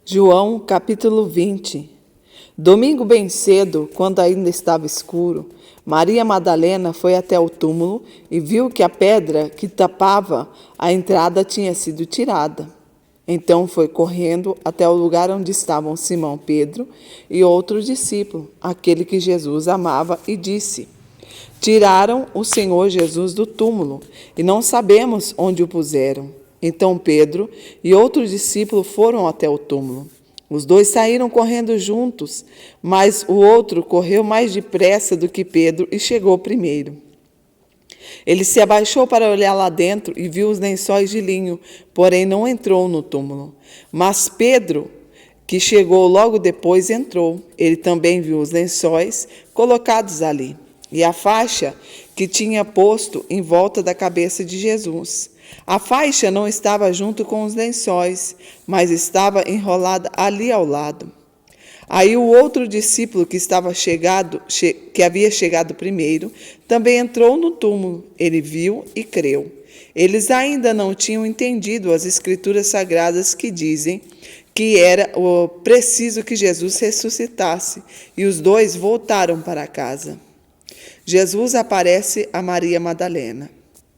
João capítulo 20. Domingo bem cedo, quando ainda estava escuro, Maria Madalena foi até o túmulo e viu que a pedra que tapava a entrada tinha sido tirada. Então foi correndo até o lugar onde estavam Simão Pedro e outro discípulo, aquele que Jesus amava, e disse: Tiraram o Senhor Jesus do túmulo e não sabemos onde o puseram. Então Pedro e outro discípulo foram até o túmulo. Os dois saíram correndo juntos, mas o outro correu mais depressa do que Pedro e chegou primeiro. Ele se abaixou para olhar lá dentro e viu os lençóis de linho, porém não entrou no túmulo. Mas Pedro, que chegou logo depois, entrou. Ele também viu os lençóis colocados ali e a faixa que tinha posto em volta da cabeça de Jesus. A faixa não estava junto com os lençóis, mas estava enrolada ali ao lado. Aí o outro discípulo que havia chegado primeiro, também entrou no túmulo. Ele viu e creu. Eles ainda não tinham entendido as escrituras sagradas que dizem que era preciso que Jesus ressuscitasse, e os dois voltaram para casa. Jesus aparece a Maria Madalena.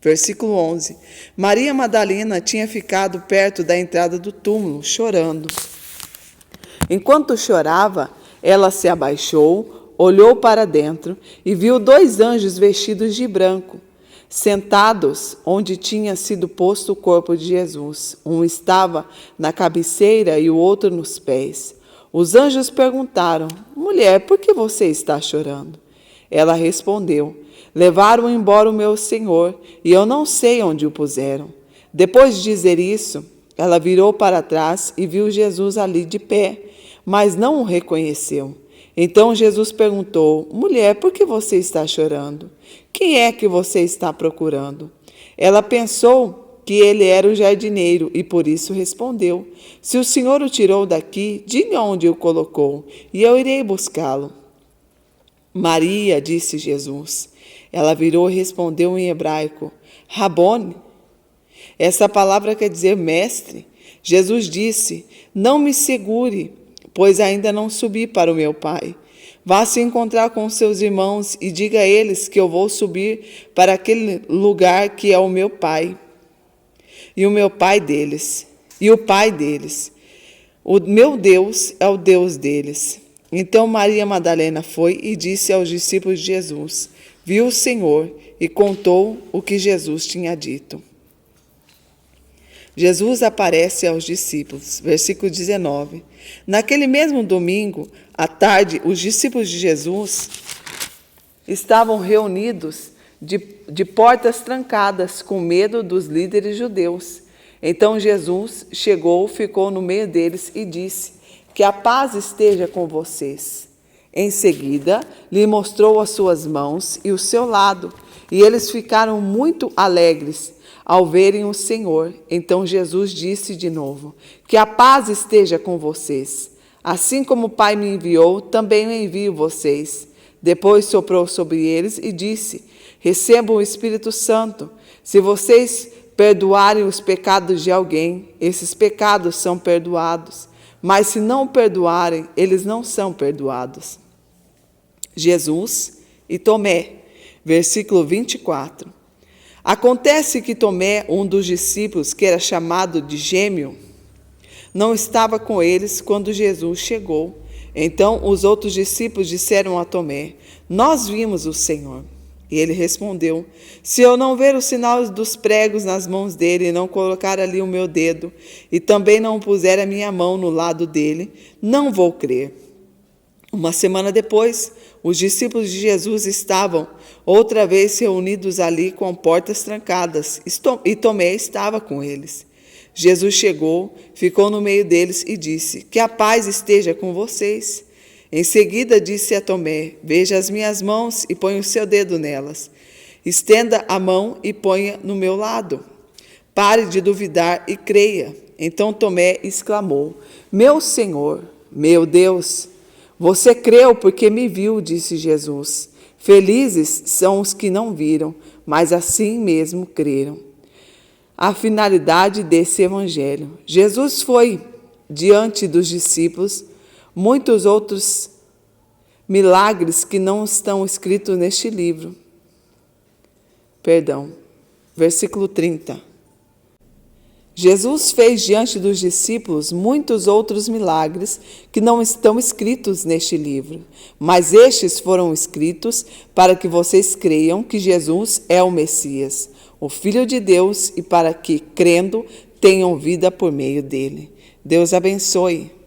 Versículo 11. Maria Madalena tinha ficado perto da entrada do túmulo, chorando. Enquanto chorava, ela se abaixou, olhou para dentro e viu dois anjos vestidos de branco, sentados onde tinha sido posto o corpo de Jesus. Um estava na cabeceira e o outro nos pés. Os anjos perguntaram: Mulher, por que você está chorando? Ela respondeu: Levaram embora o meu Senhor, e eu não sei onde o puseram. Depois de dizer isso, ela virou para trás e viu Jesus ali de pé, mas não o reconheceu. Então Jesus perguntou: Mulher, por que você está chorando? Quem é que você está procurando? Ela pensou que ele era o jardineiro e por isso respondeu: Se o Senhor o tirou daqui, diga onde o colocou, e eu irei buscá-lo. Maria, disse Jesus. Ela virou e respondeu em hebraico: Rabone. Essa palavra quer dizer mestre. Jesus disse: Não me segure, pois ainda não subi para o meu Pai. Vá se encontrar com seus irmãos e diga a eles que eu vou subir para aquele lugar que é o meu Pai e o meu Pai deles, e o Pai deles. O meu Deus é o Deus deles. Então Maria Madalena foi e disse aos discípulos de Jesus: Viu o Senhor e contou o que Jesus tinha dito. Jesus aparece aos discípulos. Versículo 19. Naquele mesmo domingo, à tarde, os discípulos de Jesus estavam reunidos de portas trancadas, com medo dos líderes judeus. Então Jesus chegou, ficou no meio deles e disse: Que a paz esteja com vocês. Em seguida, lhe mostrou as suas mãos e o seu lado, e eles ficaram muito alegres ao verem o Senhor. Então Jesus disse de novo: Que a paz esteja com vocês. Assim como o Pai me enviou, também eu envio vocês. Depois soprou sobre eles e disse: Recebam o Espírito Santo. Se vocês perdoarem os pecados de alguém, esses pecados são perdoados. Mas se não perdoarem, eles não são perdoados. Jesus e Tomé, versículo 24. Acontece que Tomé, um dos discípulos, que era chamado de Gêmeo, não estava com eles quando Jesus chegou. Então os outros discípulos disseram a Tomé: Nós vimos o Senhor. E ele respondeu: Se eu não ver o sinal dos pregos nas mãos dele, e não colocar ali o meu dedo, e também não puser a minha mão no lado dele, não vou crer. Uma semana depois, os discípulos de Jesus estavam outra vez reunidos ali com portas trancadas, e Tomé estava com eles. Jesus chegou, ficou no meio deles e disse: Que a paz esteja com vocês. Em seguida disse a Tomé: Veja as minhas mãos e ponha o seu dedo nelas. Estenda a mão e ponha no meu lado. Pare de duvidar e creia. Então Tomé exclamou: Meu Senhor, meu Deus! Você creu porque me viu, disse Jesus. Felizes são os que não viram, mas assim mesmo creram. A finalidade desse evangelho. Jesus foi diante dos discípulos muitos outros milagres que não estão escritos neste livro. Versículo 30. Jesus fez diante dos discípulos muitos outros milagres que não estão escritos neste livro, mas estes foram escritos para que vocês creiam que Jesus é o Messias, o Filho de Deus, e para que, crendo, tenham vida por meio dele. Deus abençoe.